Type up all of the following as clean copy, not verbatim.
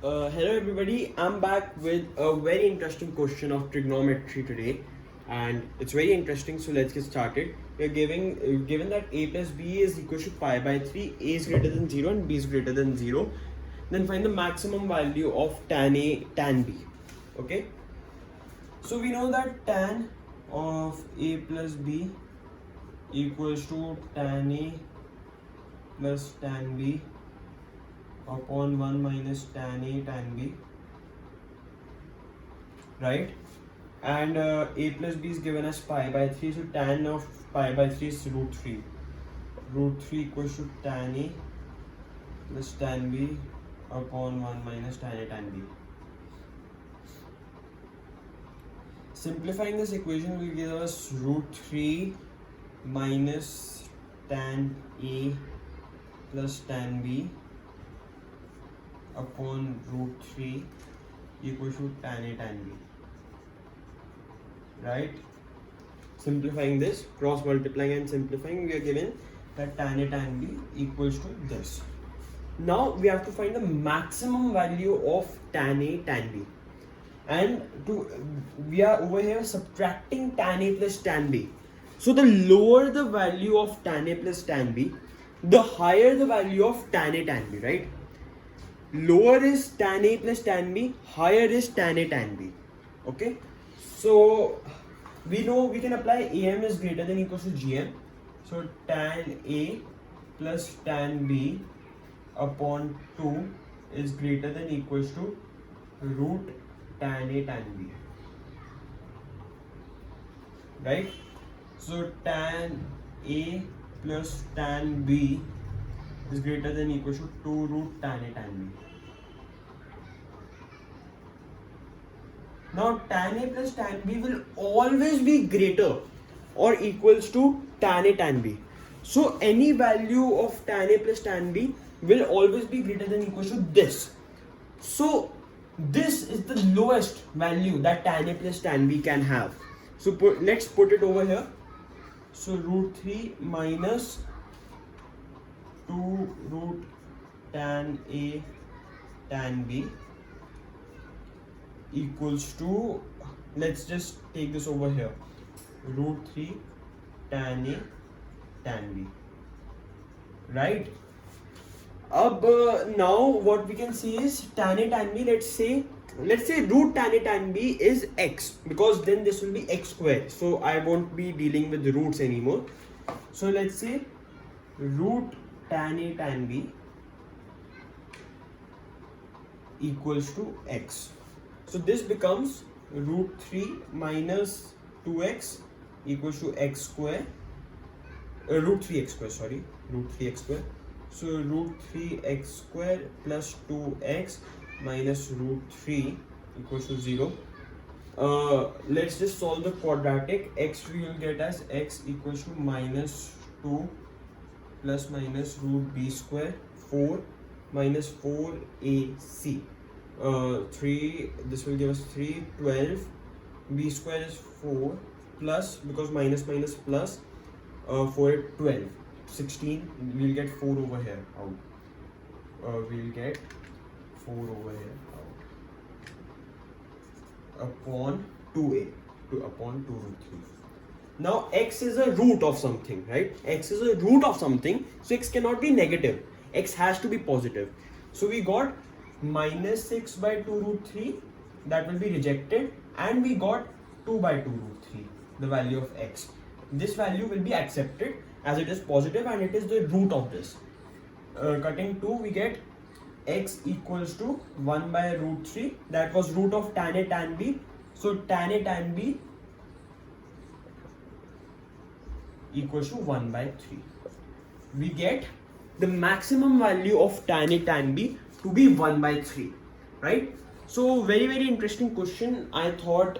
Hello everybody, I'm back with a very interesting question of trigonometry today, and it's very interesting, so let's get started. We're given that a plus b is equal to pi by 3, a is greater than 0 and b is greater than 0. Then find the maximum value of tan a, tan b. Okay, so we know that tan of a plus b equals to tan a plus tan b upon 1 minus tan a tan b, right? And a plus b is given as pi by 3, so tan of pi by 3 is root 3. Root 3 equals to tan a plus tan b upon 1 minus tan a tan b. Simplifying this equation will give us root 3 minus tan a plus tan b upon root 3 equals to tan a tan b, right? Simplifying this, cross multiplying and simplifying, we are given that tan a tan b equals to this. Now we have to find the maximum value of tan a tan b, and we are over here subtracting tan a plus tan b. So the lower the value of tan a plus tan b, the higher the value of tan a tan b, right? Lower is tan a plus tan b, higher is tan a tan b. Okay, so we know we can apply am is greater than equals to gm. So tan a plus tan b upon 2 is greater than equals to root tan a tan b, right? So tan a plus tan b is greater than equals to 2 root tan a tan b. Now tan a plus tan b will always be greater or equals to tan a tan b. So any value of tan a plus tan b will always be greater than equals to this. So this is the lowest value that tan a plus tan b can have. So let's put it over here. So root 3 minus 2 root tan a tan b equals to, let's just take this over here, root 3 tan a tan b, right? Now what we can see is tan a tan b, let's say root tan a tan b is x, because then this will be x squared, so I won't be dealing with the roots anymore. So let's say root tan a tan b equals to x. So this becomes root 3 minus 2x equals to x square, root 3x square, sorry, root 3x square. So root 3x square plus 2x minus root 3 equals to 0. Let's just solve the quadratic. X we will get as x equals to minus 2 plus minus root b square, 4 minus 4ac. 3, this will give us 3, 12, b square is 4 plus, because minus minus plus, 4 12, 16, we'll get 4 over here out. We'll get 4 over here out upon 2a, upon 2 root 3. Now x is a root of something, right? X is a root of something, so x cannot be negative, x has to be positive. So we got minus 6 by 2 root 3, that will be rejected, and we got 2 by 2 root 3, the value of x. This value will be accepted as it is positive and it is the root of this. Cutting 2, we get x equals to 1 by root 3, that was root of tan a tan b. So tan a tan b equals to 1 by 3. We get the maximum value of tan a tan b to be 1 by 3, right? So very interesting question. I thought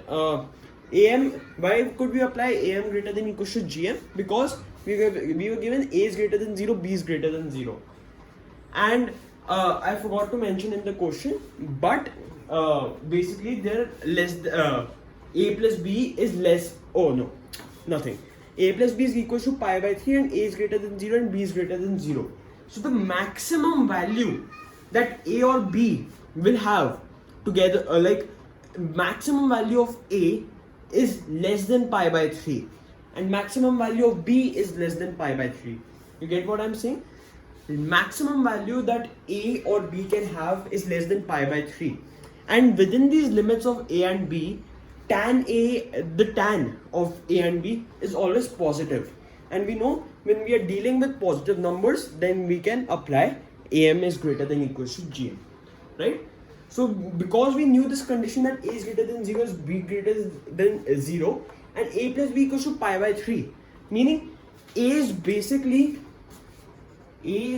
am, why could we apply am greater than equals to gm? Because we were given a is greater than 0, b is greater than 0, and I forgot to mention in the question, but basically they're less, a plus b is less, oh no, nothing, a plus b is equal to pi by 3 and a is greater than 0 and b is greater than 0. So the maximum value that a or b will have together like maximum value of A is less than pi by 3 and maximum value of B is less than pi by 3. You get what I'm saying? The maximum value that A or B can have is less than pi by 3, and within these limits of A and B, the tan of A and B is always positive, and we know when we are dealing with positive numbers, then we can apply AM is greater than equals to GM, right? So because we knew this condition that A is greater than 0 is B greater than 0 and A plus B equals to pi by 3, meaning A is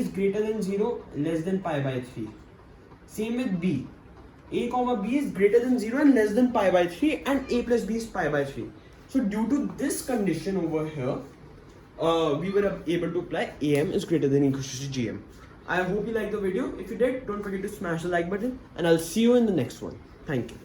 greater than 0 less than pi by 3. Same with B. A comma B is greater than 0 and less than pi by 3 and A plus B is pi by 3. So due to this condition over here, we were able to apply AM is greater than equals to GM. I hope you liked the video. If you did, don't forget to smash the like button and I'll see you in the next one. Thank you.